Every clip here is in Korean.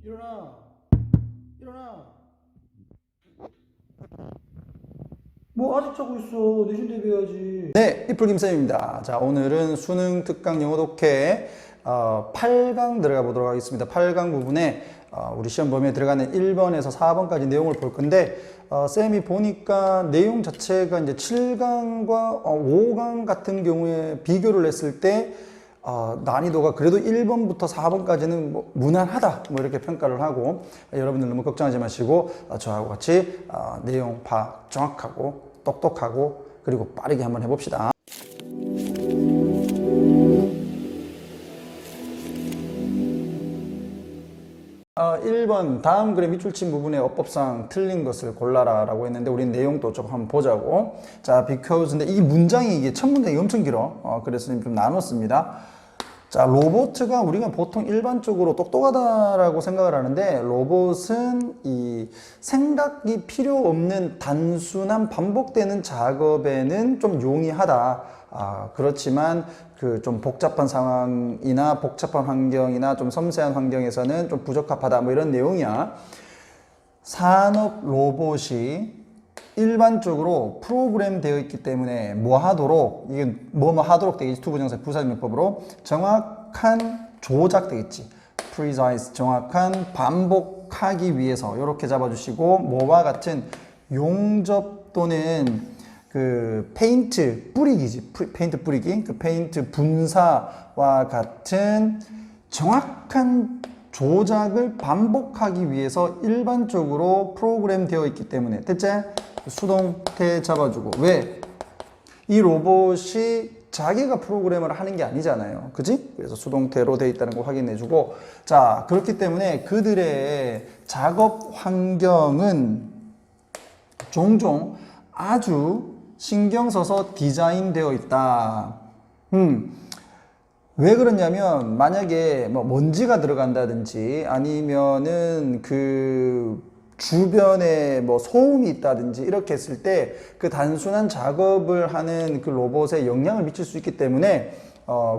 일어나. 일어나. 뭐 아직 자고 있어. 내신 대비해야지. 네, 이풀김쌤입니다. 자, 오늘은 수능 특강 영어 독해 8강 들어가 보도록 하겠습니다. 8강 부분에 우리 시험 범위에 들어가는 1번에서 4번까지 내용을 볼 건데 쌤이 보니까 내용 자체가 이제 7강과 5강 같은 경우에 비교를 했을 때 난이도가 그래도 1번부터 4번까지는 뭐 무난하다 뭐 이렇게 평가를 하고 여러분들 너무 걱정하지 마시고 저하고 같이 내용 파악 정확하고 똑똑하고 그리고 빠르게 한번 해봅시다. 1번 다음 글의 밑줄친 부분의 어법상 틀린 것을 골라라 라고 했는데 우린 내용도 조금 한번 보자고. 자, because 근데 이 문장이 이게 첫 문장이 엄청 길어. 그래서 좀 나눴습니다. 자, 로봇가 우리가 보통 일반적으로 똑똑하다라고 생각을 하는데 로봇은 이 생각이 필요 없는 단순한 반복되는 작업에는 좀 용이하다. 그렇지만 그 좀 복잡한 상황이나 복잡한 환경이나 좀 섬세한 환경에서는 좀 부적합하다. 뭐 이런 내용이야. 산업 로봇이 일반적으로 프로그램 되어 있기 때문에 뭐 하도록, 이게 뭐뭐 하도록 되겠지. 투부정사 부사명법으로 정확한 조작 되겠지. precise, 정확한 반복하기 위해서 이렇게 잡아주시고 뭐와 같은 용접 또는 그 페인트 뿌리기지. 페인트 뿌리기. 그 페인트 분사와 같은 정확한 조작을 반복하기 위해서 일반적으로 프로그램 되어 있기 때문에 됐지? 수동태 잡아주고. 왜? 이 로봇이 자기가 프로그램을 하는 게 아니잖아요. 그지? 그래서 수동태로 되어 있다는 거 확인해주고. 자, 그렇기 때문에 그들의 작업 환경은 종종 아주 신경 써서 디자인되어 있다. 왜 그러냐면 만약에 뭐 먼지가 들어간다든지 아니면은 그 주변에 뭐 소음이 있다든지 이렇게 했을 때 그 단순한 작업을 하는 그 로봇에 영향을 미칠 수 있기 때문에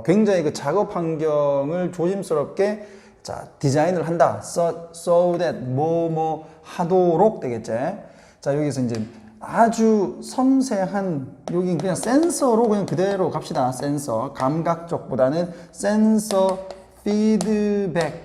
굉장히 그 작업 환경을 조심스럽게 자 디자인을 한다. so that 뭐 하도록 되겠지. 자 여기서 이제 아주 섬세한 여기 그냥 센서로 그냥 그대로 갑시다. 센서 감각 쪽보다는 센서 피드백이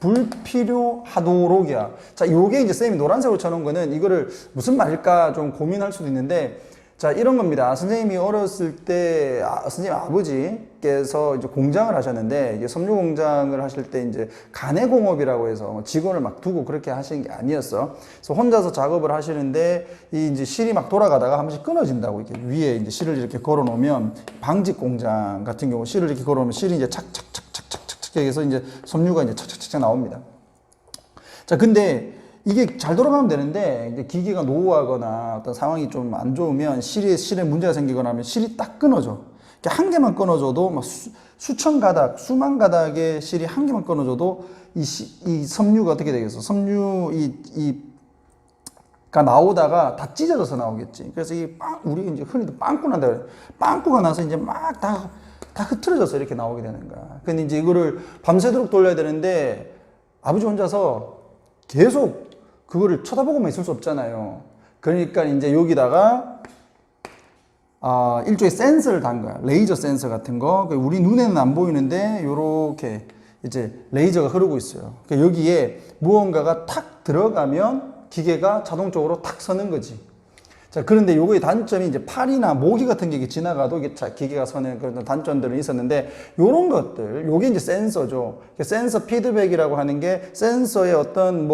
불필요하도록이야. 자, 요게 이제 쌤이 노란색으로 쳐놓은 거는 이거를 무슨 말일까 좀 고민할 수도 있는데 자, 이런 겁니다. 선생님이 어렸을 때 선생님 아버지께서 이제 공장을 하셨는데 이제 섬유 공장을 하실 때 이제 가내공업이라고 해서 직원을 막 두고 그렇게 하시는 게 아니었어. 그래서 혼자서 작업을 하시는데 이 이제 실이 막 돌아가다가 한 번씩 끊어진다고 이렇게 위에 이제 실을 이렇게 걸어 놓으면 방직 공장 같은 경우 실을 이렇게 걸어 놓으면 실이 이제 착착착착착착착 해서 이제 섬유가 이제 착착착착 나옵니다. 자, 근데 이게 잘 돌아가면 되는데 이제 기계가 노후하거나 어떤 상황이 좀 안 좋으면 실에 문제가 생기거나 하면 실이 딱 끊어져. 한 개만 끊어줘도 막 수천 가닥, 수만 가닥의 실이 한 개만 끊어줘도 이 섬유가 어떻게 되겠어? 가 나오다가 다 찢어져서 나오겠지. 그래서 우리 이제 흔히도 빵꾸 난다 그래. 빵꾸가 나서 이제 막 다 흐트러져서 이렇게 나오게 되는 거야. 근데 이제 이거를 밤새도록 돌려야 되는데 아버지 혼자서 계속 그거를 쳐다보고만 있을 수 없잖아요. 그러니까 이제 여기다가 일종의 센서를 단 거야. 레이저 센서 같은 거. 우리 눈에는 안 보이는데 요렇게 이제 레이저가 흐르고 있어요. 그러니까 여기에 무언가가 탁 들어가면 기계가 자동적으로 탁 서는 거지. 자, 그런데 요거의 단점이 이제 팔이나 모기 같은 게 지나가도 이게 기계가 서는 그런 단점들은 있었는데, 요런 것들, 요게 이제 센서죠. 센서 피드백이라고 하는 게 센서의 어떤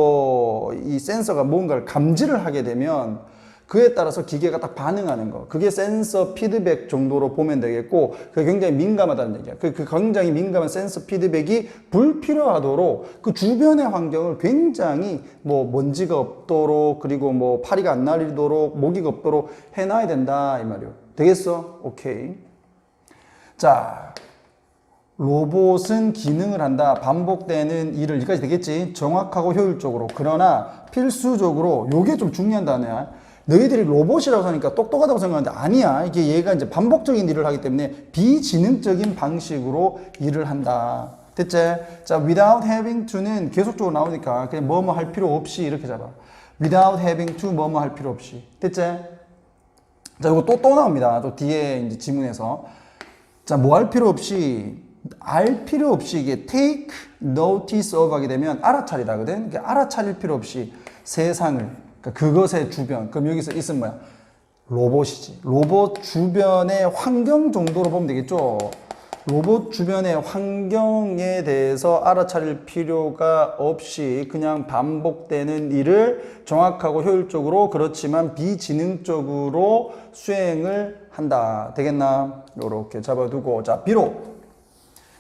이 센서가 뭔가를 감지를 하게 되면 그에 따라서 기계가 딱 반응하는 거. 그게 센서 피드백 정도로 보면 되겠고, 그게 굉장히 민감하다는 얘기야. 그 굉장히 민감한 센서 피드백이 불필요하도록 그 주변의 환경을 굉장히 먼지가 없도록, 그리고 파리가 안 날리도록, 모기가 없도록 해놔야 된다. 이 말이요. 되겠어? 오케이. 자. 로봇은 기능을 한다. 반복되는 일을, 여기까지 되겠지? 정확하고 효율적으로. 그러나 필수적으로, 요게 좀 중요한 단어야. 너희들이 로봇이라고 하니까 똑똑하다고 생각하는데 아니야. 이게 얘가 이제 반복적인 일을 하기 때문에 비지능적인 방식으로 일을 한다. 됐지? 자, without having to는 계속적으로 나오니까 그냥 뭐뭐 할 필요 없이 이렇게 잡아. without having to 뭐뭐 할 필요 없이. 됐지? 자, 이거 또 나옵니다. 또 뒤에 이제 지문에서. 자, 뭐 할 필요 없이, 알 필요 없이 이게 take notice of 하게 되면 알아차리다거든. 그러니까 알아차릴 필요 없이 세상을, 그러니까 그것의 주변. 그럼 여기서 있으면 뭐야? 로봇이지. 로봇 주변의 환경 정도로 보면 되겠죠. 로봇 주변의 환경에 대해서 알아차릴 필요가 없이 그냥 반복되는 일을 정확하고 효율적으로 그렇지만 비지능적으로 수행을 한다. 되겠나? 요렇게 잡아두고. 자, 비록.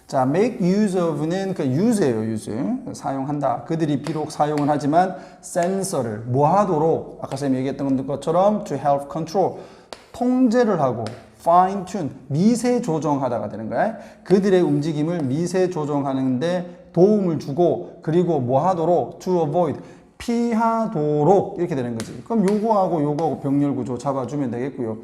자, make use of는 그 use예요, use. 사용한다. 그들이 비록 사용을 하지만 센서를 뭐 하도록 아까 쌤이 얘기했던 것처럼 to help control 통제를 하고 fine tune 미세 조정하다가 되는 거야. 그들의 움직임을 미세 조정하는데 도움을 주고 그리고 뭐 하도록 to avoid 피하도록 이렇게 되는 거지. 그럼 요거하고 병렬 구조 잡아주면 되겠고요.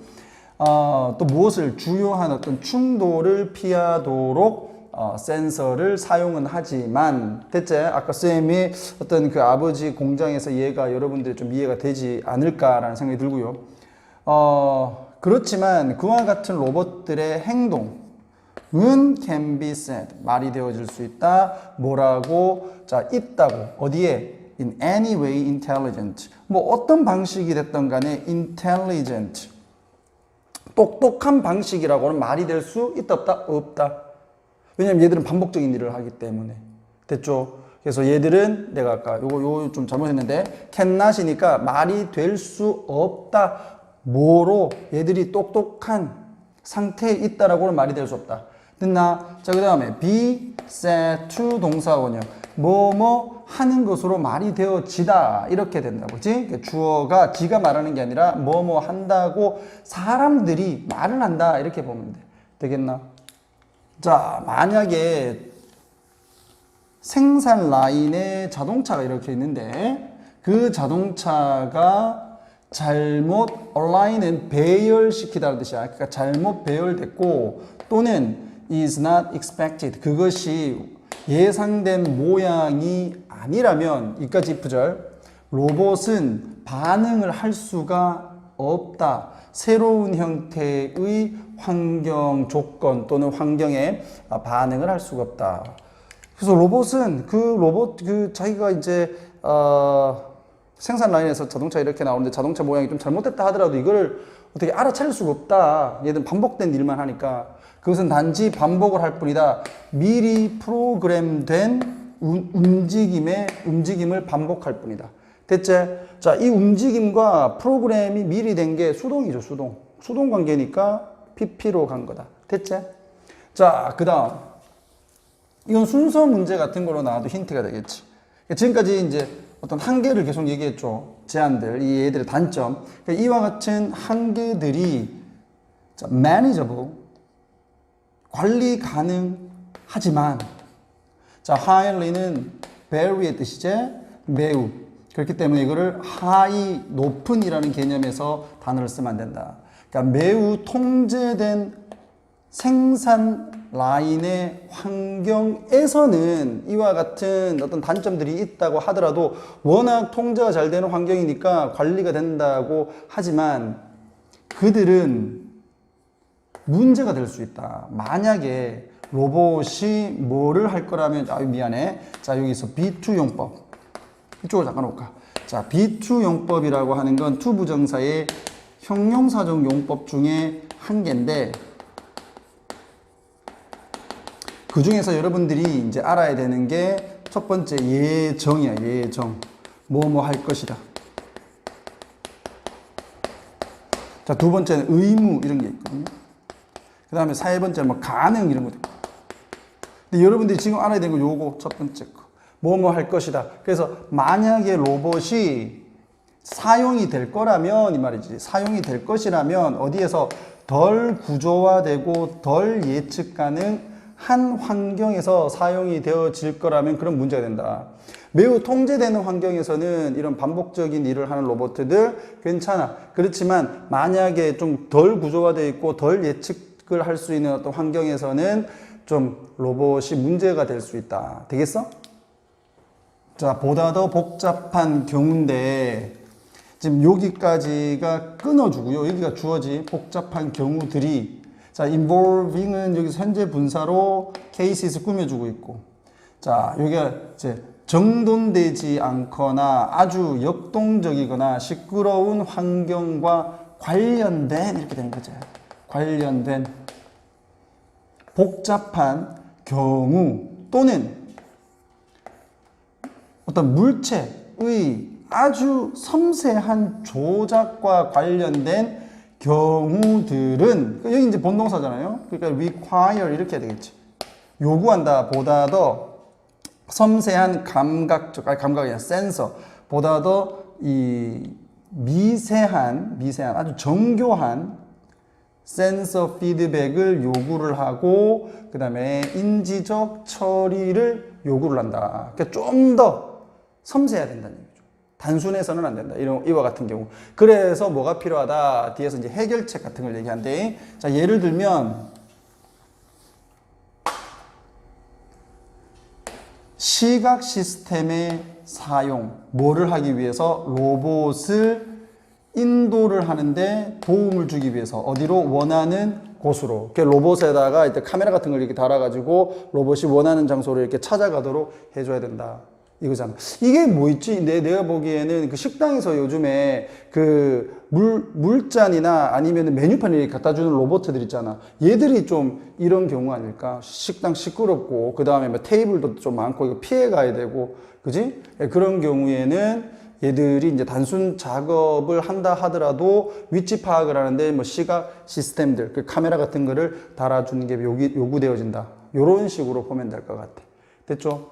또 무엇을 주요한 어떤 충돌을 피하도록 센서를 사용은 하지만 됐지? 아까 쌤이 어떤 그 아버지 공장에서 얘가 여러분들이 좀 이해가 되지 않을까라는 생각이 들고요. 그렇지만 그와 같은 로봇들의 행동은 can be said 말이 되어질 수 있다. 뭐라고? 자, 있다고. 어디에? in any way intelligent. 뭐 어떤 방식이 됐던 간에 intelligent. 똑똑한 방식이라고는 말이 될 수 있다 없다? 없다. 왜냐면 얘들은 반복적인 일을 하기 때문에. 됐죠? 그래서 얘들은 내가 아까 요거 좀 잘못했는데 cannot이니까 말이 될 수 없다. 뭐로? 얘들이 똑똑한 상태에 있다라고는 말이 될 수 없다. 됐나? 자, 그 다음에 be said to 동사원형. 뭐뭐 하는 것으로 말이 되어지다. 이렇게 된다고. 그치? 주어가 지가 말하는 게 아니라 뭐뭐 한다고 사람들이 말을 한다. 이렇게 보면 돼. 되겠나? 자, 만약에 생산 라인에 자동차가 이렇게 있는데 그 자동차가 잘못 align 배열시키다는 뜻이야. 그러니까 잘못 배열됐고 또는 is not expected 그것이 예상된 모양이 아니라면 이까지 부절 로봇은 반응을 할 수가 없다. 새로운 형태의 환경 조건 또는 환경에 반응을 할 수가 없다. 그래서 로봇은 자기가 이제 생산 라인에서 자동차 이렇게 나오는데 자동차 모양이 좀 잘못됐다 하더라도 이거를 어떻게 알아차릴 수가 없다. 얘는 반복된 일만 하니까 그것은 단지 반복을 할 뿐이다. 미리 프로그램된 움직임을 반복할 뿐이다. 됐지? 자, 이 움직임과 프로그램이 미리 된 게 수동이죠, 수동. 수동 관계니까 PP로 간 거다. 됐지? 자, 그 다음. 이건 순서 문제 같은 거로 나와도 힌트가 되겠지. 지금까지 이제 어떤 한계를 계속 얘기했죠. 제한들, 이 얘들의 단점. 이와 같은 한계들이 manageable, 관리 가능하지만 자, highly는 very의 뜻이지? 매우. 그렇기 때문에 이거를 high, 높은이라는 개념에서 단어를 쓰면 안 된다. 그러니까 매우 통제된 생산 라인의 환경에서는 이와 같은 어떤 단점들이 있다고 하더라도 워낙 통제가 잘 되는 환경이니까 관리가 된다고 하지만 그들은 문제가 될 수 있다. 만약에 로봇이 뭐를 할 거라면 미안해. 자, 여기서 B2 용법. 이쪽으로 잠깐 올까. 자, B2 용법이라고 하는 건 to 부정사의 형용사적 용법 중에 한 개인데 그 중에서 여러분들이 이제 알아야 되는 게 첫 번째 예정이야. 예정. 뭐뭐 할 것이다. 자, 두 번째는 의무 이런 게 있거든요. 그 다음에 세 번째 뭐 가능 이런 것도 있고. 근데 여러분들이 지금 알아야 되는 건 요거 첫 번째 거. 뭐뭐 할 것이다. 그래서 만약에 로봇이 사용이 될 거라면 이 말이지. 사용이 될 것이라면 어디에서 덜 구조화되고 덜 예측 가능한 환경에서 사용이 되어질 거라면 그런 문제가 된다. 매우 통제되는 환경에서는 이런 반복적인 일을 하는 로봇들 괜찮아. 그렇지만 만약에 좀 덜 구조화되어 있고 덜 예측 을 할 수 있는 어떤 환경에서는 좀 로봇이 문제가 될 수 있다. 되겠어? 자, 보다 더 복잡한 경우인데 지금 여기까지가 끊어주고요. 여기가 주어지 복잡한 경우들이 자, involving은 여기서 현재 분사로 cases를 꾸며주고 있고 자, 여기가 이제 정돈되지 않거나 아주 역동적이거나 시끄러운 환경과 관련된 이렇게 되는 거죠. 관련된 복잡한 경우 또는 어떤 물체의 아주 섬세한 조작과 관련된 경우들은 여기 이제 본동사잖아요. 그러니까 require 이렇게 해야 되겠지. 요구한다 보다 더 섬세한 감각이 아니라 센서 보다 더 이 미세한 아주 정교한 센서 피드백을 요구를 하고 그 다음에 인지적 처리를 요구를 한다. 그러니까 좀 더 섬세해야 된다는 얘기죠. 단순해서는 안 된다. 이와 같은 경우. 그래서 뭐가 필요하다? 뒤에서 이제 해결책 같은 걸 얘기하는데 자, 예를 들면 시각 시스템의 사용, 뭐를 하기 위해서 로봇을 인도를 하는데 도움을 주기 위해서 어디로 원하는 곳으로 로봇에다가 이제 카메라 같은 걸 이렇게 달아가지고 로봇이 원하는 장소를 이렇게 찾아가도록 해줘야 된다. 이거잖아. 이게 뭐 있지? 내가 보기에는 그 식당에서 요즘에 그 물잔이나 아니면 메뉴판 이렇게 갖다 주는 로봇들 있잖아. 얘들이 좀 이런 경우 아닐까? 식당 시끄럽고, 그 다음에 뭐 테이블도 좀 많고, 이거 피해 가야 되고, 그지? 그런 경우에는 얘들이 이제 단순 작업을 한다 하더라도 위치 파악을 하는데 뭐 시각 시스템들, 그 카메라 같은 거를 달아주는 게 요구되어진다. 요런 식으로 보면 될 것 같아. 됐죠?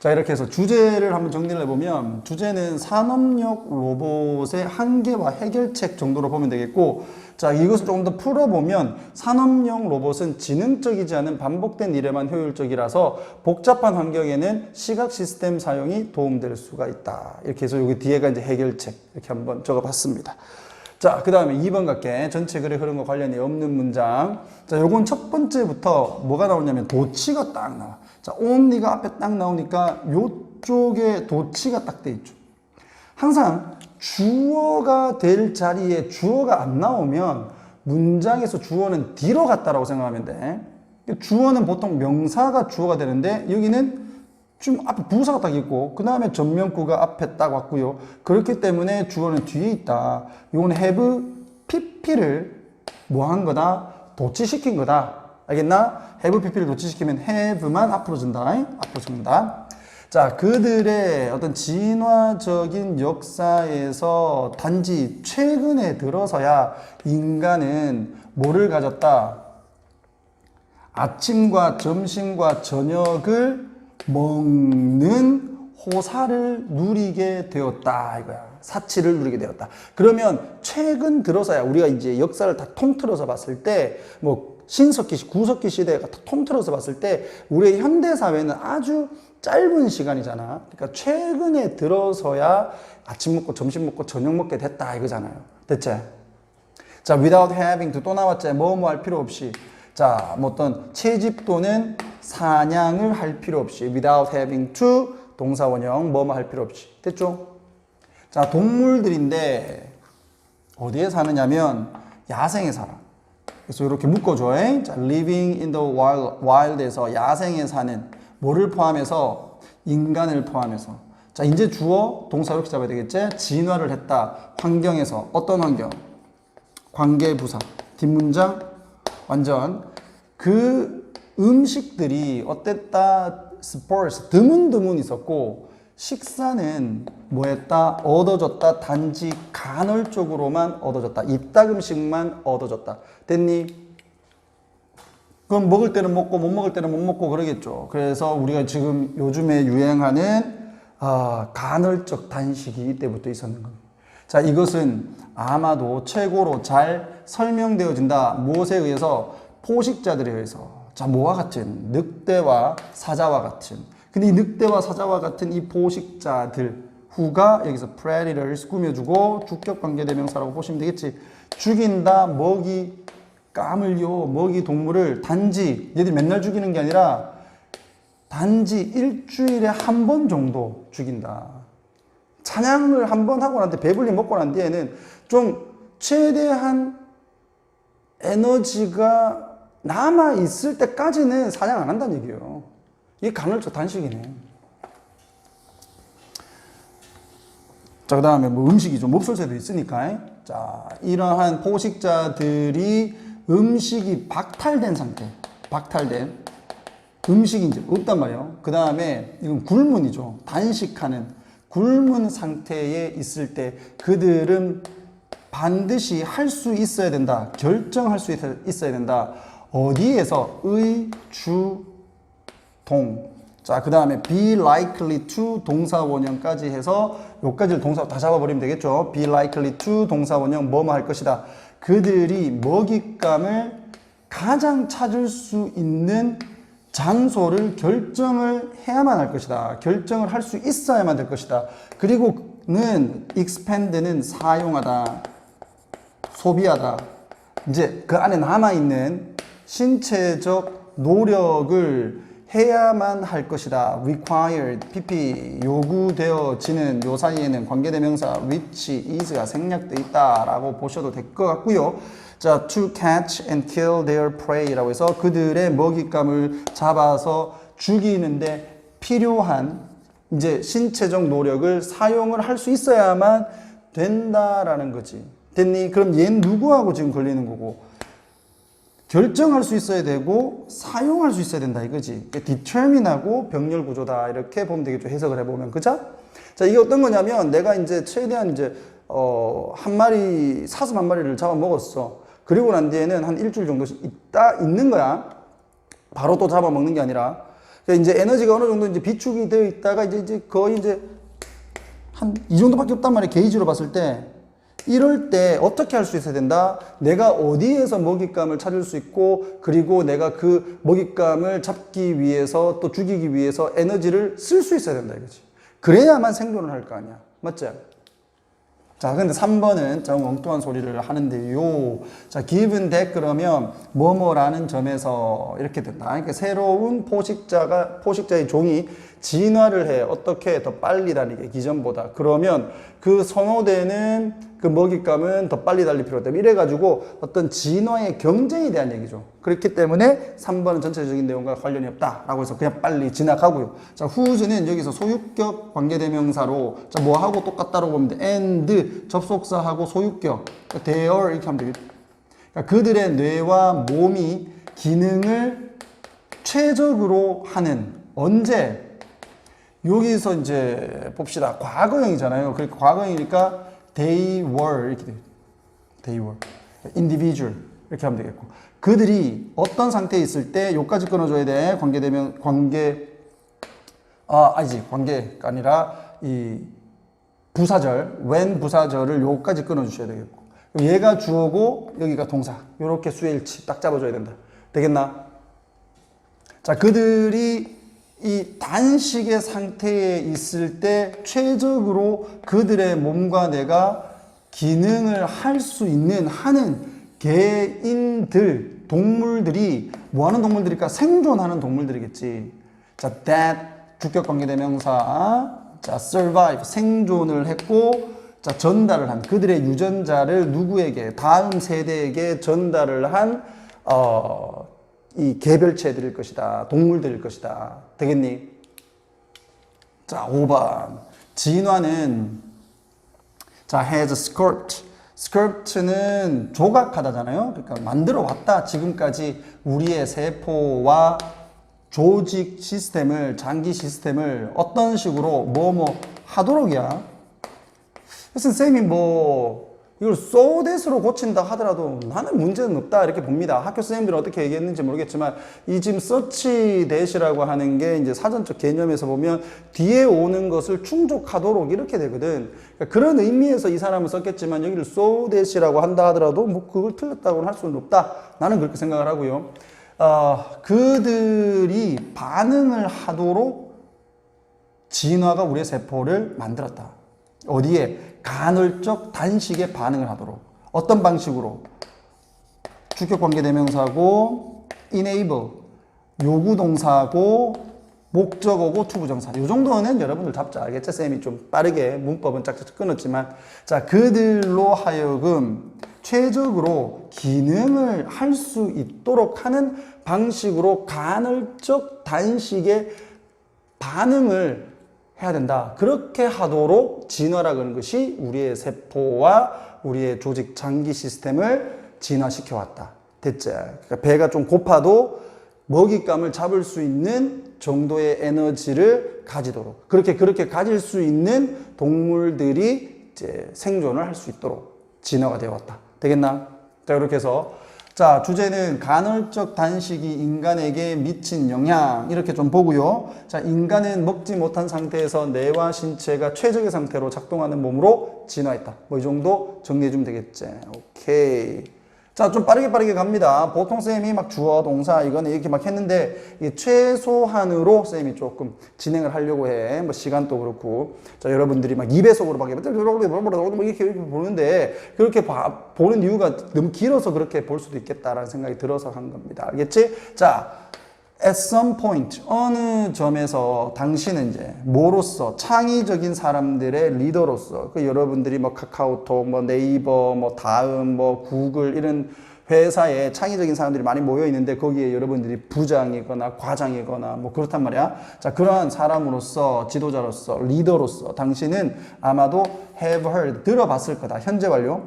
자, 이렇게 해서 주제를 한번 정리를 해보면 주제는 산업용 로봇의 한계와 해결책 정도로 보면 되겠고 자, 이것을 조금 더 풀어보면 산업용 로봇은 지능적이지 않은 반복된 일에만 효율적이라서 복잡한 환경에는 시각 시스템 사용이 도움될 수가 있다. 이렇게 해서 여기 뒤에가 이제 해결책 이렇게 한번 적어봤습니다. 자, 그 다음에 2번 갈게. 전체 글의 흐름과 관련이 없는 문장. 자, 요건 첫 번째부터 뭐가 나오냐면 도치가 딱 나와. 자, only가 앞에 딱 나오니까 요쪽에 도치가 딱 돼 있죠. 항상 주어가 될 자리에 주어가 안 나오면 문장에서 주어는 뒤로 갔다라고 생각하면 돼. 주어는 보통 명사가 주어가 되는데 여기는 좀 앞에 부사가 딱 있고 그 다음에 전면구가 앞에 딱 왔고요. 그렇기 때문에 주어는 뒤에 있다. 이건 have pp를 뭐 한 거다? 도치시킨 거다. 알겠나? have pp를 도치시키면 have만 앞으로 준다. 앞으로 준다. 자, 그들의 어떤 진화적인 역사에서 단지 최근에 들어서야 인간은 뭐를 가졌다? 아침과 점심과 저녁을 먹는 호사를 누리게 되었다 이거야. 사치를 누리게 되었다. 그러면 최근 들어서야 우리가 이제 역사를 다 통틀어서 봤을 때 뭐 신석기, 구석기 시대가 다 통틀어서 봤을 때 우리의 현대 사회는 아주 짧은 시간이잖아. 그러니까 최근에 들어서야 아침 먹고 점심 먹고 저녁 먹게 됐다 이거잖아요. 됐지? 자, without having to 또 나왔지. 뭐 할 필요 없이. 자, 뭐 어떤 채집 또는 사냥을 할 필요 없이 without having to 동사원형 뭐 할 필요 없이. 됐죠? 자, 동물들인데 어디에 사느냐면 야생에 살아. 그래서 이렇게 묶어줘. 자, living in the wild에서 야생에 사는 뭐를 포함해서 인간을 포함해서. 자, 이제 주어 동사 이렇게 잡아야 되겠지? 진화를 했다. 환경에서 어떤 환경? 관계부사. 뒷문장 완전 그 음식들이 어땠다? 스포츠 드문드문 있었고 식사는 뭐했다? 얻어졌다. 단지 간헐적으로만 얻어졌다. 이따금씩만 얻어졌다. 됐니? 그럼 먹을 때는 먹고 못 먹을 때는 못 먹고 그러겠죠. 그래서 우리가 지금 요즘에 유행하는 간헐적 단식이 이때부터 있었는 겁니다. 자, 이것은 아마도 최고로 잘 설명되어진다. 무엇에 의해서? 포식자들에 의해서. 자, 뭐와 같은? 늑대와 사자와 같은. 근데 이 늑대와 사자와 같은 이 포식자들 후가 여기서 predators 꾸며주고 주격 관계대명사라고 보시면 되겠지. 죽인다, 먹이, 먹잇감을요, 먹이 동물을 단지 얘들이 맨날 죽이는 게 아니라 단지 일주일에 한 번 정도 죽인다. 사냥을 한 번 하고 난 뒤에 배불리 먹고 난 뒤에는 좀 최대한 에너지가 남아 있을 때까지는 사냥 안 한다는 얘기예요. 이게 간헐적 단식이네. 자, 그 다음에 뭐 음식이 좀 몹쓸새도 있으니까. 자, 이러한 포식자들이 음식이 박탈된 상태. 박탈된 음식이 이제 없단 말이에요. 그 다음에 이건 굶은이죠. 단식하는 굶은 상태에 있을 때 그들은 반드시 할 수 있어야 된다. 결정할 수 있어야 된다. 어디에서? 의, 주, 동. 자, 그 다음에 be likely to 동사 원형까지 해서 여기까지를 동사 다 잡아버리면 되겠죠. be likely to 동사 원형 뭐뭐 할 것이다. 그들이 먹잇감을 가장 찾을 수 있는 장소를 결정을 해야만 할 것이다. 결정을 할 수 있어야만 될 것이다. 그리고는 expand는 사용하다, 소비하다. 이제 그 안에 남아있는 신체적 노력을 해야만 할 것이다. required, pp, 요구되어지는 요 사이에는 관계대명사 which is가 생략되어 있다라고 보셔도 될 것 같고요. 자, to catch and kill their prey라고 해서 그들의 먹잇감을 잡아서 죽이는데 필요한 이제 신체적 노력을 사용을 할 수 있어야만 된다라는 거지. 됐니? 그럼 얘는 누구하고 지금 걸리는 거고? 결정할 수 있어야 되고 사용할 수 있어야 된다 이거지. determine하고 병렬 구조다 이렇게 보면 되겠죠. 해석을 해보면. 그죠? 자, 이게 어떤 거냐면 내가 이제 최대한 이제 한 마리 사슴 한 마리를 잡아 먹었어. 그리고 난 뒤에는 한 일주일 정도씩 있는 거야. 바로 또 잡아 먹는 게 아니라. 그러니까 이제 에너지가 어느 정도 이제 비축이 되어 있다가 이제 거의 이제 한 이 정도밖에 없단 말이야. 게이지로 봤을 때. 이럴 때 어떻게 할 수 있어야 된다? 내가 어디에서 먹잇감을 찾을 수 있고 그리고 내가 그 먹잇감을 잡기 위해서 또 죽이기 위해서 에너지를 쓸 수 있어야 된다 이거지. 그래야만 생존을 할 거 아니야. 맞지? 자, 근데 3번은 좀 엉뚱한 소리를 하는데요. 자, given that 그러면 뭐뭐라는 점에서 이렇게 된다. 그러니까 새로운 포식자의 종이 진화를 해. 어떻게 더 빨리 달리게 기존보다. 그러면 그 선호되는 그 먹잇감은 더 빨리 달릴 필요가 있다. 이래가지고 어떤 진화의 경쟁에 대한 얘기죠. 그렇기 때문에 3번은 전체적인 내용과 관련이 없다라고 해서 그냥 빨리 지나가고요. 자, whose는 여기서 소유격 관계대명사로 자, 뭐하고 똑같다고 보면 돼. and 접속사하고 소유격 그러니까 their 이렇게 하면 되겠죠. 그러니까 그들의 뇌와 몸이 기능을 최적으로 하는 언제? 여기서 이제 봅시다. 과거형이잖아요. 그러니까 과거형이니까 they were 이렇게 돼요. they were individual 이렇게 하면 되겠고 그들이 어떤 상태에 있을 때 요까지 끊어줘야 돼. 관계가 아니라 이 부사절 when 부사절을 요까지 끊어주셔야 되겠고 얘가 주어고 여기가 동사 요렇게 수일치 딱 잡아줘야 된다. 되겠나? 자, 그들이 이 단식의 상태에 있을 때 최적으로 그들의 몸과 뇌가 기능을 할 수 있는 하는 개인들, 동물들이 뭐 하는 동물들일까? 생존하는 동물들이겠지. 자, that 주격 관계대명사. 자, survive 생존을 했고 자, 전달을 한 그들의 유전자를 누구에게? 다음 세대에게 전달을 한 이 개별체들일 것이다. 동물들일 것이다. 되겠니? 자, 5번. 진화는 자, has sculpt. sculpt는 조각하다잖아요. 그러니까 만들어 왔다. 지금까지 우리의 세포와 조직 시스템을, 장기 시스템을 어떤 식으로 뭐뭐 하도록이야. 그래서 쌤이 뭐 이걸 so that으로 고친다 하더라도 나는 문제는 없다 이렇게 봅니다. 학교 선생님들은 어떻게 얘기했는지 모르겠지만 이 지금 such that이라고 하는 게 이제 사전적 개념에서 보면 뒤에 오는 것을 충족하도록 이렇게 되거든. 그러니까 그런 의미에서 이 사람은 썼겠지만 여기를 so that이라고 한다 하더라도 뭐 그걸 틀렸다고는 할 수는 없다. 나는 그렇게 생각을 하고요. 그들이 반응을 하도록 진화가 우리의 세포를 만들었다. 어디에? 간헐적 단식에 반응을 하도록. 어떤 방식으로? 주격 관계 대명사고 enable 요구 동사고 목적어고 투부정사. 요 정도는 여러분들 잡자. 알겠죠? 쌤이 좀 빠르게 문법은 짝짝 끊었지만 자, 그들로 하여금 최적으로 기능을 할 수 있도록 하는 방식으로 간헐적 단식의 반응을 해야 된다. 그렇게 하도록 진화라고 하는 것이 우리의 세포와 우리의 조직 장기 시스템을 진화시켜 왔다. 됐지? 그러니까 배가 좀 고파도 먹잇감을 잡을 수 있는 정도의 에너지를 가지도록 그렇게 가질 수 있는 동물들이 이제 생존을 할 수 있도록 진화가 되어 왔다. 되겠나? 자, 이렇게 해서 자, 주제는 간헐적 단식이 인간에게 미친 영향 이렇게 좀 보고요. 자, 인간은 먹지 못한 상태에서 뇌와 신체가 최적의 상태로 작동하는 몸으로 진화했다. 뭐 이 정도 정리해 주면 되겠지. 오케이. 자, 좀 빠르게 갑니다. 보통 쌤이 막 주어, 동사 이거는 이렇게 막 했는데 이게 최소한으로 쌤이 조금 진행을 하려고 해. 뭐 시간도 그렇고. 자, 여러분들이 막 2배속으로 막 이렇게 보는데 그렇게 보는 이유가 너무 길어서 그렇게 볼 수도 있겠다라는 생각이 들어서 한 겁니다. 알겠지? 자, at some point 어느 점에서 당신은 이제 뭐로서 창의적인 사람들의 리더로서 그 여러분들이 뭐 카카오톡, 뭐 네이버, 뭐 다음, 뭐 구글 이런 회사에 창의적인 사람들이 많이 모여 있는데 거기에 여러분들이 부장이거나 과장이거나 뭐 그렇단 말이야. 자, 그러한 사람으로서 지도자로서 리더로서 당신은 아마도 have heard 들어봤을 거다. 현재 완료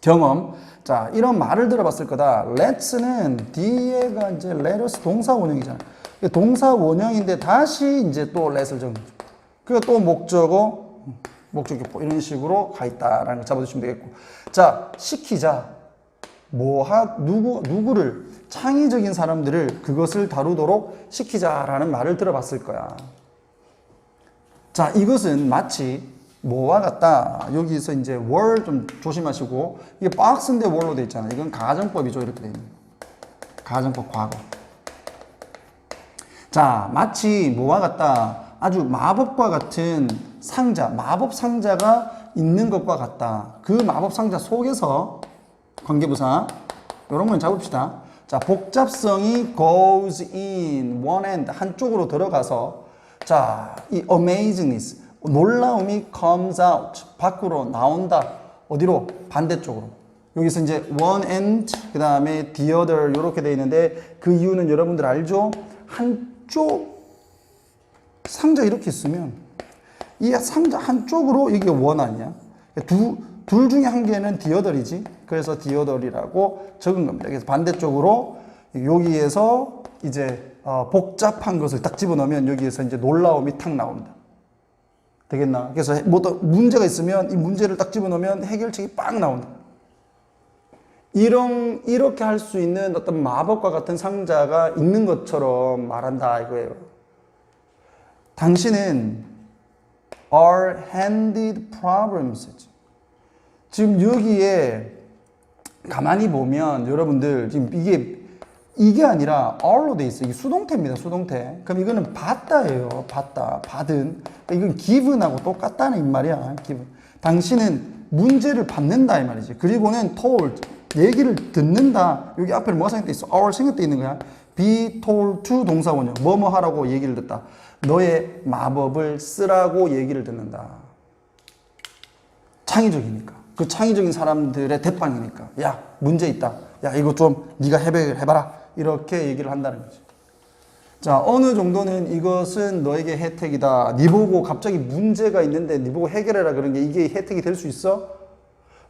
경험. 자, 이런 말을 들어봤을 거다. Let's는 뒤에가 이제 let us 동사 원형이잖아. 동사 원형인데 다시 이제 또 let을 정해. 그리고 또 목적어, 목적격보 이런 식으로 가 있다라는 거 잡아두시면 되겠고. 자, 시키자. 누구를 창의적인 사람들을 그것을 다루도록 시키자라는 말을 들어봤을 거야. 자, 이것은 마치 뭐와 같다. 여기서 이제 were 좀 조심하시고 이게 박스인데 were로 돼 있잖아. 이건 가정법이죠. 이렇게 돼 있는 거. 가정법 과거. 자, 마치 뭐와 같다. 아주 마법과 같은 상자, 마법 상자가 있는 것과 같다. 그 마법 상자 속에서 관계부사 이런 건 잡읍시다. 자, 복잡성이 goes in one end 한쪽으로 들어가서 자, 이 amazingness 놀라움이 comes out 밖으로 나온다. 어디로? 반대쪽으로. 여기서 이제 one end 그 다음에 the other 이렇게 돼 있는데 그 이유는 여러분들 알죠? 한쪽 상자 이렇게 있으면 이 상자 한쪽으로 이게 one 아니야? 둘 중에 한 개는 the other이지. 그래서 the other이라고 적은 겁니다. 그래서 반대쪽으로 여기에서 이제 복잡한 것을 딱 집어넣으면 여기에서 이제 놀라움이 탁 나온다. 되겠나? 그래서 뭐 문제가 있으면 이 문제를 딱 집어넣으면 해결책이 빵 나온다. 이렇게 할 수 있는 어떤 마법과 같은 상자가 있는 것처럼 말한다 이거예요. 당신은 are handed problems. 지금 여기에 가만히 보면 여러분들 지금 이게 아니라 are로 돼 있어요. 이게 수동태입니다. 수동태. 그럼 이거는 받다예요. 받다. 받은. 그러니까 이건 given하고 똑같다는 이 말이야. given. 당신은 문제를 받는다 이 말이지. 그리고는 told. 얘기를 듣는다. 여기 앞에 뭐가 생각돼 있어? are 생각돼 있는 거야. be told to 동사 원형. 뭐뭐 하라고 얘기를 듣다. 너의 마법을 쓰라고 얘기를 듣는다. 창의적이니까. 그 창의적인 사람들의 대빵이니까. 야, 문제 있다. 야, 이거 좀 네가 해봐라. 이렇게 얘기를 한다는 거지. 자, 어느 정도는 이것은 너에게 혜택이다. 네 보고 갑자기 문제가 있는데 네 보고 해결해라 그런 게 이게 혜택이 될 수 있어?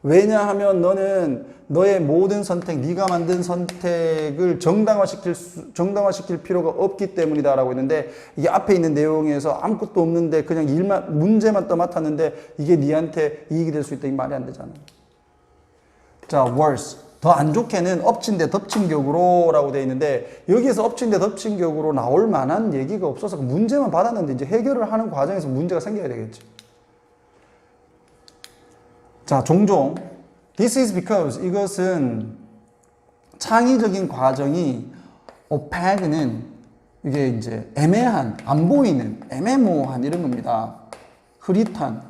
왜냐하면 너는 너의 모든 선택, 네가 만든 선택을 정당화시킬 필요가 없기 때문이다라고 했는데 이게 앞에 있는 내용에서 아무것도 없는데 그냥 문제만 떠맡았는데 이게 네한테 이익이 될 수 있다. 이 말이 안 되잖아. 자, worse. 더 안 좋게는 엎친 데 덮친 격으로 라고 되어 있는데 여기에서 엎친 데 덮친 격으로 나올 만한 얘기가 없어서 문제만 받았는데 이제 해결을 하는 과정에서 문제가 생겨야 되겠지. 자, 종종 this is because 이것은 창의적인 과정이 opaque는 이게 이제 애매한, 안 보이는, 애매모호한 이런 겁니다. 흐릿한.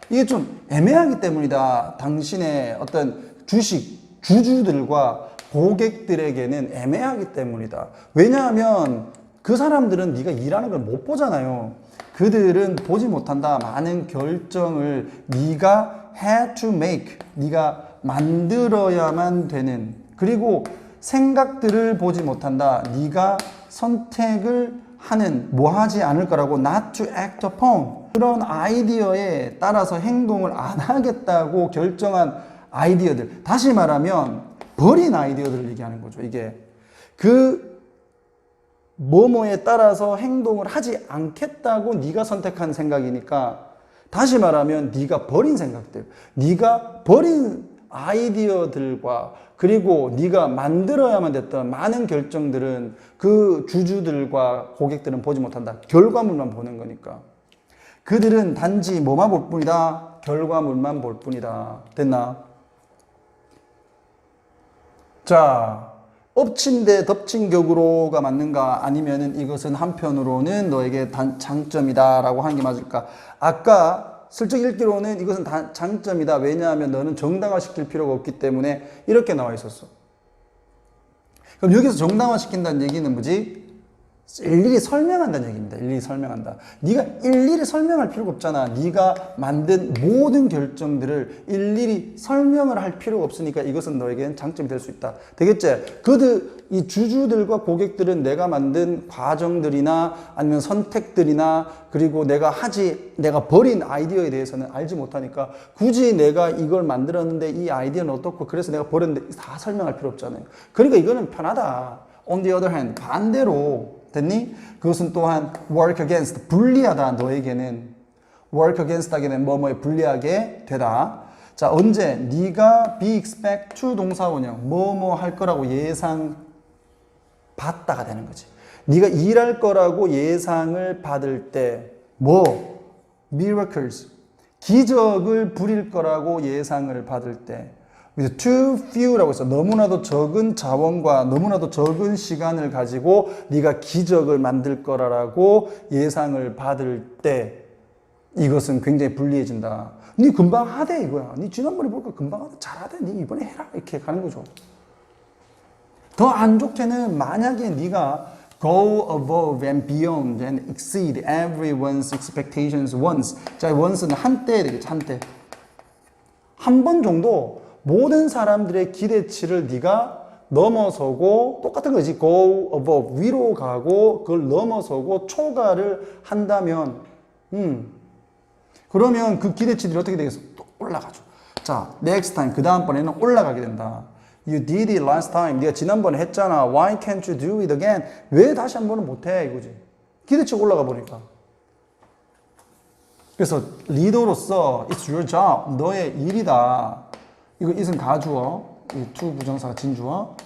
이게 좀 애매하기 때문이다. 당신의 어떤 주식, 주주들과 고객들에게는 애매하기 때문이다. 왜냐하면 그 사람들은 네가 일하는 걸 못 보잖아요. 그들은 보지 못한다. 많은 결정을 네가 had to make, 네가 만들어야만 되는, 그리고 생각들을 보지 못한다. 네가 선택을 하는, 뭐 하지 않을 거라고 not to act upon, 그런 아이디어에 따라서 행동을 안 하겠다고 결정한 아이디어들, 다시 말하면 버린 아이디어들을 얘기하는 거죠. 이게 그 뭐뭐에 따라서 행동을 하지 않겠다고 네가 선택한 생각이니까, 다시 말하면 네가 버린 생각들, 네가 버린 아이디어들과 그리고 네가 만들어야만 됐던 많은 결정들은 그 주주들과 고객들은 보지 못한다. 결과물만 보는 거니까. 그들은 단지 뭐만 볼 뿐이다. 결과물만 볼 뿐이다. 됐나? 자, 엎친 데 덮친 격으로가 맞는가? 아니면은 이것은 한편으로는 너에게 장점이다 라고 하는 게 맞을까? 아까 슬쩍 읽기로는 이것은 장점이다. 왜냐하면 너는 정당화시킬 필요가 없기 때문에 이렇게 나와 있었어. 그럼 여기서 정당화시킨다는 얘기는 뭐지? 일일이 설명한다는 얘기입니다. 일일이 설명한다. 네가 일일이 설명할 필요가 없잖아. 네가 만든 모든 결정들을 일일이 설명을 할 필요가 없으니까 이것은 너에게는 장점이 될 수 있다. 되겠지? 이 주주들과 고객들은 내가 만든 과정들이나 아니면 선택들이나 그리고 내가 버린 아이디어에 대해서는 알지 못하니까 굳이 내가 이걸 만들었는데 이 아이디어는 어떻고 그래서 내가 버렸는데 다 설명할 필요 없잖아요. 그러니까 이거는 편하다. On the other hand, 반대로 됐니? 그것은 또한 work against, 불리하다. 너에게는 work against 하게 되면 뭐뭐에 불리하게 되다. 자, 언제? 네가 be expect to 동사원형 뭐뭐 할 거라고 예상 받다가 되는 거지. 네가 일할 거라고 예상을 받을 때 miracles, 기적을 부릴 거라고 예상을 받을 때 too few라고 했어. 너무나도 적은 자원과 너무나도 적은 시간을 가지고 네가 기적을 만들 거라고 예상을 받을 때 이것은 굉장히 불리해진다. 네 금방 하대 이거야. 네 지난번에 볼까 금방 하대. 잘하대. 네 이번에 해라. 이렇게 가는 거죠. 더 안 좋게는 만약에 네가 go above and beyond and exceed everyone's expectations once. 자, once는 한때 되겠지. 한때. 한 번 정도 모든 사람들의 기대치를 네가 넘어서고, 똑같은 거지. go above, 위로 가고 그걸 넘어서고 초과를 한다면 그러면 그 기대치들이 어떻게 되겠어? 또 올라가죠. 자, next time, 그 다음번에는 올라가게 된다. You did it last time. 네가 지난번에 했잖아. Why can't you do it again? 왜 다시 한 번은 못해? 이거지. 기대치가 올라가 보니까. 그래서 리더로서 it's your job. 너의 일이다. 이거 it은 가주어, 이 to 부정사가 진주어.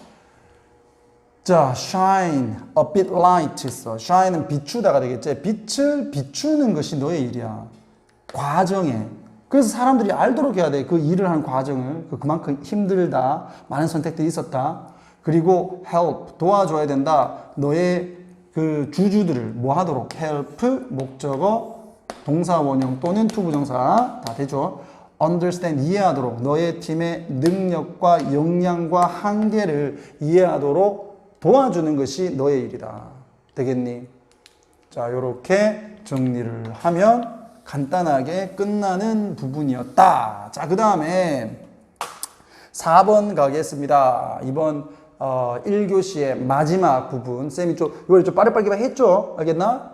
자, shine a bit light 있어. shine은 비추다가 되겠지. 빛을 비추는 것이 너의 일이야. 과정에. 그래서 사람들이 알도록 해야 돼. 그 일을 하는 과정을. 그만큼 힘들다. 많은 선택들이 있었다. 그리고 help, 도와줘야 된다. 너의 그 주주들을 뭐 하도록? help, 목적어, 동사 원형 또는 to 부정사 다 되죠. understand, 이해하도록. 너의 팀의 능력과 역량과 한계를 이해하도록 도와주는 것이 너의 일이다. 되겠니? 자, 이렇게 정리를 하면 간단하게 끝나는 부분이었다. 자, 그 다음에 4번 가겠습니다. 이번 1교시의 마지막 부분. 쌤이 이걸 좀 빠르게 했죠? 알겠나?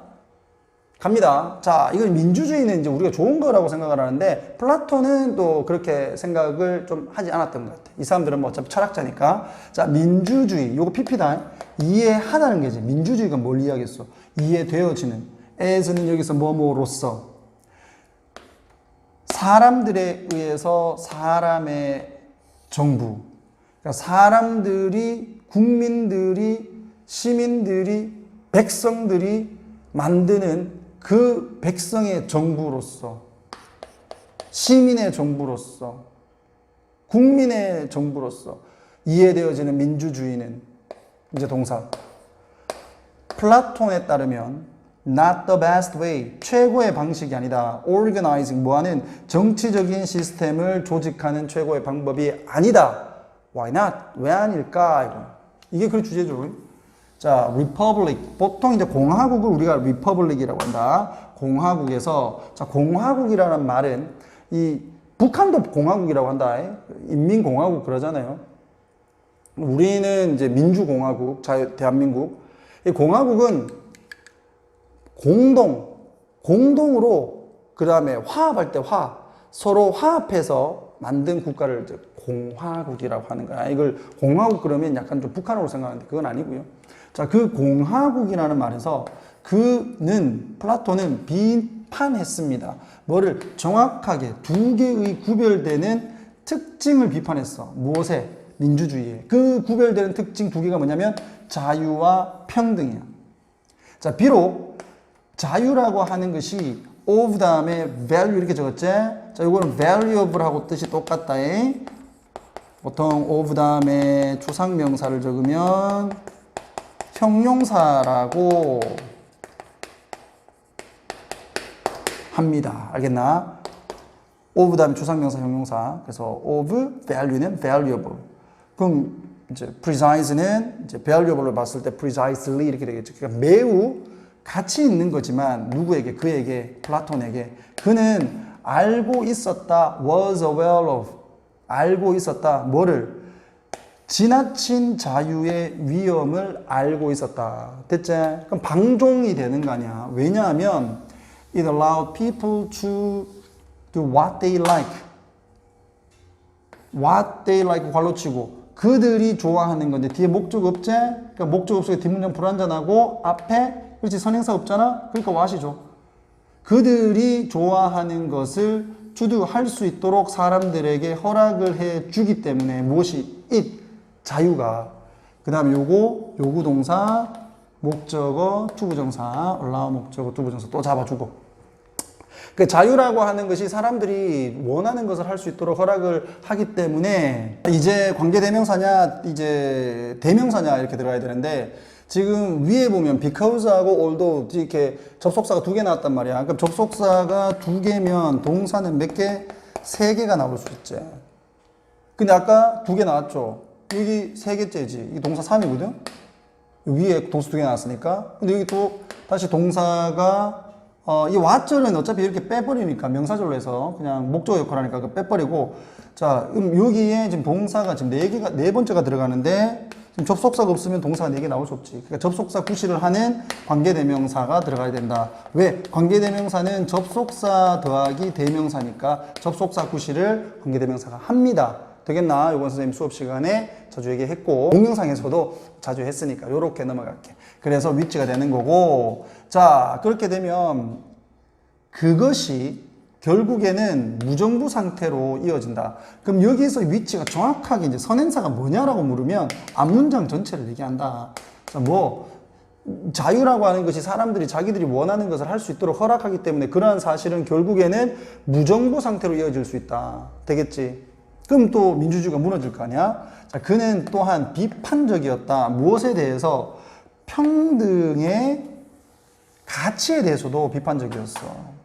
갑니다. 자, 이건 민주주의는 이제 우리가 좋은 거라고 생각을 하는데 플라톤은 또 그렇게 생각을 좀 하지 않았던 것 같아. 이 사람들은 뭐 어차피 철학자니까. 자, 민주주의. 요거 PP다. 이해하다는 게지. 민주주의가 뭘 이해하겠어? 이해되어지는. as는 여기서 뭐뭐로서. 사람들에 의해서 사람의 정부. 그러니까 사람들이, 국민들이, 시민들이, 백성들이 만드는 그 백성의 정부로서, 시민의 정부로서, 국민의 정부로서 이해되어지는 민주주의는 이제 동사. 플라톤에 따르면 not the best way, 최고의 방식이 아니다. organizing, 뭐하는 정치적인 시스템을 조직하는 최고의 방법이 아니다. Why not? 왜 아닐까? 이거. 이게 그 주제죠. 자, Republic. 보통 이제 공화국을 우리가 Republic이라고 한다. 공화국에서, 자, 공화국이라는 말은 이 북한도 공화국이라고 한다. 인민공화국 그러잖아요. 우리는 이제 민주공화국, 대한민국. 이 공화국은 공동으로, 그 다음에 화합할 때 서로 화합해서 만든 국가를 이제 공화국이라고 하는 거야. 이걸 공화국 그러면 약간 좀 북한으로 생각하는데 그건 아니고요. 자, 그 공화국이라는 말에서 플라톤은 비판했습니다. 뭐를 정확하게 두 개의 구별되는 특징을 비판했어. 무엇에? 민주주의에. 그 구별되는 특징 두 개가 뭐냐면 자유와 평등이야. 자, 비록 자유라고 하는 것이 of 다음에 value 이렇게 적었지? 자, 이거는 valuable하고 뜻이 똑같다. 보통 of 다음에 추상명사를 적으면 형용사라고 합니다. 알겠나? of 다음에 추상명사 형용사. 그래서 of value는 valuable. 그럼 이제 precise는 이제 valuable로 봤을 때 precisely 이렇게 되겠죠. 그러니까 매우 가치 있는 거지만 누구에게? 그에게, 플라톤에게. 그는 알고 있었다. was aware of. 알고 있었다. 뭐를? 지나친 자유의 위험을 알고 있었다. 됐지? 그럼 방종이 되는 거 아니야. 왜냐하면 it allowed people to do what they like. what they like 괄호 치고 그들이 좋아하는 건데 뒤에 목적 없지? 그러니까 목적 없으니까 뒷문장 불완전하고 앞에 그렇지 선행사 없잖아? 그러니까 what이죠. 그들이 좋아하는 것을 할 수 있도록 사람들에게 허락을 해 주기 때문에 무엇이? it. 자유가. 그 다음에 요구 동사, 목적어, 투부정사, allow 목적어, 투부정사 또 잡아주고. 그 자유라고 하는 것이 사람들이 원하는 것을 할 수 있도록 허락을 하기 때문에 이제 관계대명사냐 이제 대명사냐 이렇게 들어가야 되는데 지금 위에 보면 because하고 although 이렇게 접속사가 2개 나왔단 말이야. 그럼 접속사가 2개면 동사는 몇 개? 3개가 나올 수 있지. 근데 아까 2개 나왔죠. 여기 3개째지. 이 동사 3이거든. 위에 동사 2개 나왔으니까. 근데 여기 또 다시 동사가 이 what절은 어차피 이렇게 빼버리니까 명사절로 해서 그냥 목적어 역할을 하니까 그거 빼버리고 자, 그럼 여기에 지금 동사가 지금 4개가, 4번째가 들어가는데 지금 접속사가 없으면 동사가 4개 나올 수 없지. 그러니까 접속사 구실을 하는 관계대명사가 들어가야 된다. 왜? 관계대명사는 접속사 더하기 대명사니까 접속사 구실을 관계대명사가 합니다. 되겠나? 이번 선생님 수업 시간에 자주 얘기했고 동영상에서도 자주 했으니까 요렇게 넘어갈게. 그래서 위치가 되는 거고 자 그렇게 되면 그것이 결국에는 무정부 상태로 이어진다. 그럼 여기서 위치가 정확하게 이제 선행사가 뭐냐라고 물으면 앞문장 전체를 얘기한다. 자, 자유라고 하는 것이 사람들이 자기들이 원하는 것을 할 수 있도록 허락하기 때문에 그러한 사실은 결국에는 무정부 상태로 이어질 수 있다. 되겠지? 그럼 또 민주주의가 무너질 거 아니야? 자, 그는 또한 비판적이었다. 무엇에 대해서? 평등의 가치에 대해서도 비판적이었어.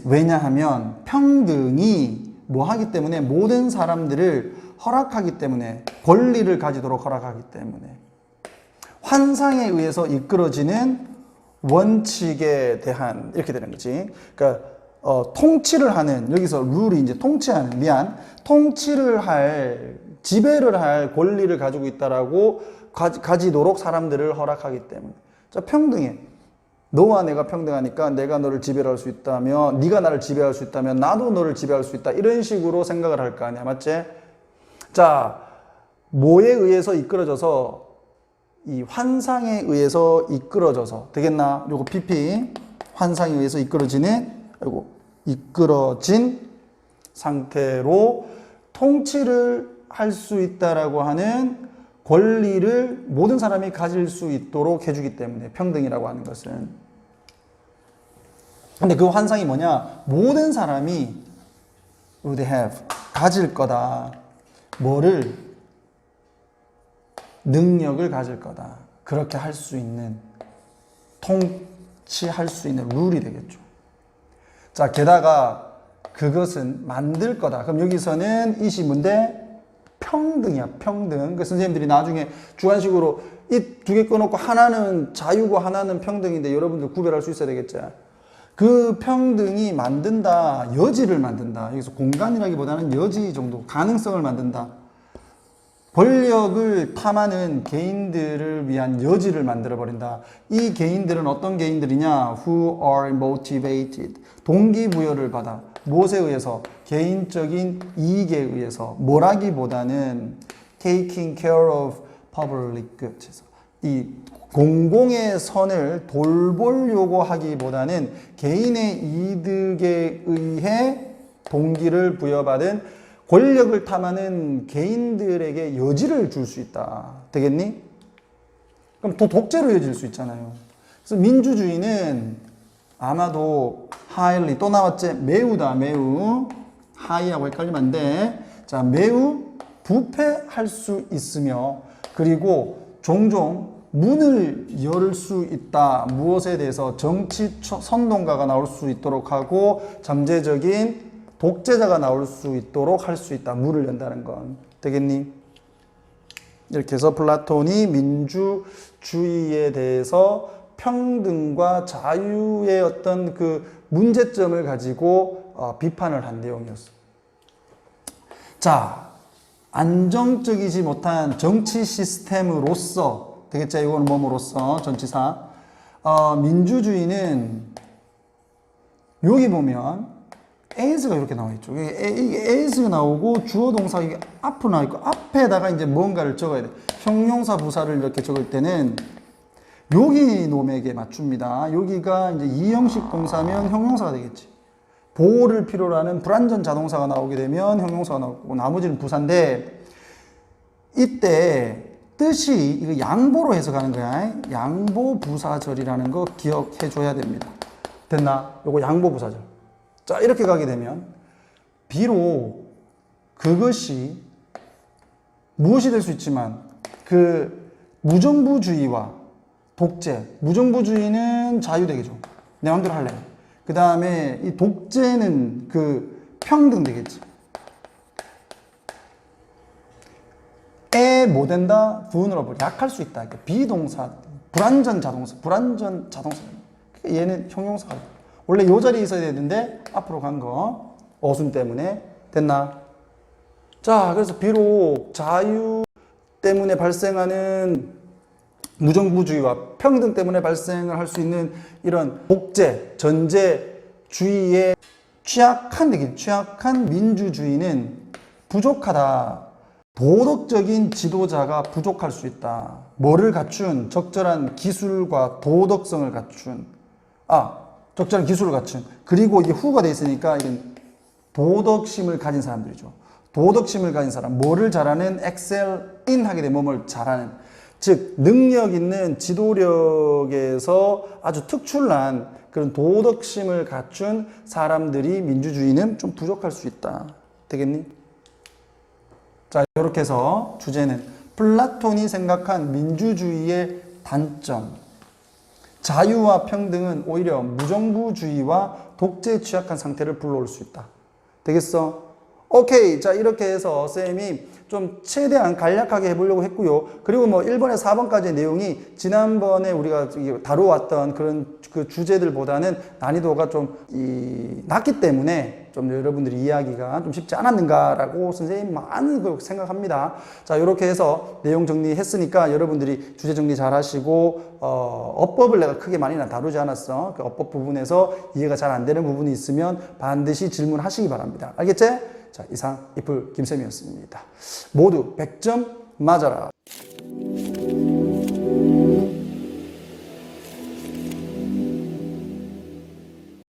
왜냐하면 평등이 뭐 하기 때문에 모든 사람들을 허락하기 때문에 권리를 가지도록 허락하기 때문에 환상에 의해서 이끌어지는 원칙에 대한 이렇게 되는 거지. 그러니까 통치를 하는 여기서 룰이 이제 통치를 할 지배를 할 권리를 가지고 있다라고 가지도록 사람들을 허락하기 때문에 자 평등해. 너와 내가 평등하니까 내가 너를 지배할 수 있다면 네가 나를 지배할 수 있다면 나도 너를 지배할 수 있다 이런 식으로 생각을 할 거 아니야. 맞지? 자 뭐에 의해서 이끌어져서 이 환상에 의해서 이끌어져서 되겠나? 요거 PP 환상에 의해서 이끌어진 상태로 통치를 할 수 있다라고 하는 권리를 모든 사람이 가질 수 있도록 해주기 때문에 평등이라고 하는 것은. 근데 그 환상이 뭐냐? 모든 사람이 would have 가질 거다. 뭐를? 능력을 가질 거다. 그렇게 할 수 있는 통치할 수 있는 룰이 되겠죠. 자, 게다가 그것은 만들 거다. 그럼 여기서는 이시 뭔데? 평등이야, 평등. 그 선생님들이 나중에 주관식으로 이 두 개 꺼놓고 하나는 자유고 하나는 평등인데 여러분들 구별할 수 있어야 되겠죠. 그 평등이 만든다, 여지를 만든다. 여기서 공간이라기보다는 여지 정도, 가능성을 만든다. 권력을 탐하는 개인들을 위한 여지를 만들어버린다. 이 개인들은 어떤 개인들이냐? Who are motivated. 동기부여를 받아. 무엇에 의해서? 개인적인 이익에 의해서. 뭐라기보다는 taking care of public goods. 이 공공의 선을 돌보려고 하기보다는 개인의 이득에 의해 동기를 부여받은 권력을 탐하는 개인들에게 여지를 줄 수 있다. 되겠니? 그럼 또 독재로 이어질 수 있잖아요. 그래서 민주주의는 아마도 highly, 또 나왔지? 매우다, 매우. high하고 헷갈리면 안 돼. 자, 매우 부패할 수 있으며, 그리고 종종 문을 열 수 있다. 무엇에 대해서? 정치 선동가가 나올 수 있도록 하고, 잠재적인 독재자가 나올 수 있도록 할 수 있다. 문을 연다는 건. 되겠니? 이렇게 해서 플라톤이 민주주의에 대해서 평등과 자유의 어떤 그 문제점을 가지고 비판을 한 내용이었어. 자, 안정적이지 못한 정치 시스템으로서, 되겠죠? 이거는 뭐뭐로서, 전치사. 민주주의는 여기 보면 as가 이렇게 나와 있죠. 이게 as가 나오고 주어 동사 이게 앞으로 나와 있고 앞에다가 이제 뭔가를 적어야 돼. 형용사 부사를 이렇게 적을 때는 여기 놈에게 맞춥니다. 여기가 이제 이형식 동사면 형용사가 되겠지. 보호를 필요로 하는 불완전 자동사가 나오게 되면 형용사가 나오고 나머지는 부사인데 이때 뜻이 이거 양보로 해석하는 거야. 양보 부사절이라는 거 기억해 줘야 됩니다. 됐나? 요거 양보 부사절. 자, 이렇게 가게 되면 비록 그것이 무엇이 될 수 있지만 그 무정부주의와 독재, 무정부주의는 자유되겠죠. 내 마음대로 할래. 그 다음에 이 독재는 그 평등 되겠지. 뭐 된다? vulnerable, 약할 수 있다. 비동사, 불완전 자동사. 얘는 형용사가 원래 이 자리에 있어야 되는데 앞으로 간 거 어순 때문에. 됐나? 자, 그래서 비록 자유 때문에 발생하는 무정부주의와 평등 때문에 발생을 할 수 있는 이런 독재, 전제주의에 취약한 민주주의는 부족하다. 도덕적인 지도자가 부족할 수 있다. 뭐를 갖춘? 적절한 기술과 도덕성을 갖춘. 적절한 기술을 갖춘. 그리고 이게 후가 돼 있으니까 이런 도덕심을 가진 사람들이죠. 도덕심을 가진 사람. 뭐를 잘하는? excel in 하게 되면 뭐를 잘하는. 즉 능력 있는 지도력에서 아주 특출난 그런 도덕심을 갖춘 사람들이 민주주의는 좀 부족할 수 있다. 되겠니? 자, 이렇게 해서 주제는 플라톤이 생각한 민주주의의 단점. 자유와 평등은 오히려 무정부주의와 독재에 취약한 상태를 불러올 수 있다. 되겠어? 오케이. 자, 이렇게 해서 쌤이 좀 최대한 간략하게 해보려고 했고요. 그리고 뭐 1번에 4번까지의 내용이 지난번에 우리가 다루어왔던 그런 그 주제들보다는 난이도가 좀 낮기 때문에 좀 여러분들이 이해하기가 좀 쉽지 않았는가라고 선생님 많은 걸 생각합니다. 자, 이렇게 해서 내용 정리했으니까 여러분들이 주제 정리 잘 하시고, 어법을 내가 크게 많이 다루지 않았어. 그 어법 부분에서 이해가 잘 안 되는 부분이 있으면 반드시 질문하시기 바랍니다. 알겠지? 자, 이상 이풀 김쌤이었습니다. 모두 100점 맞아라.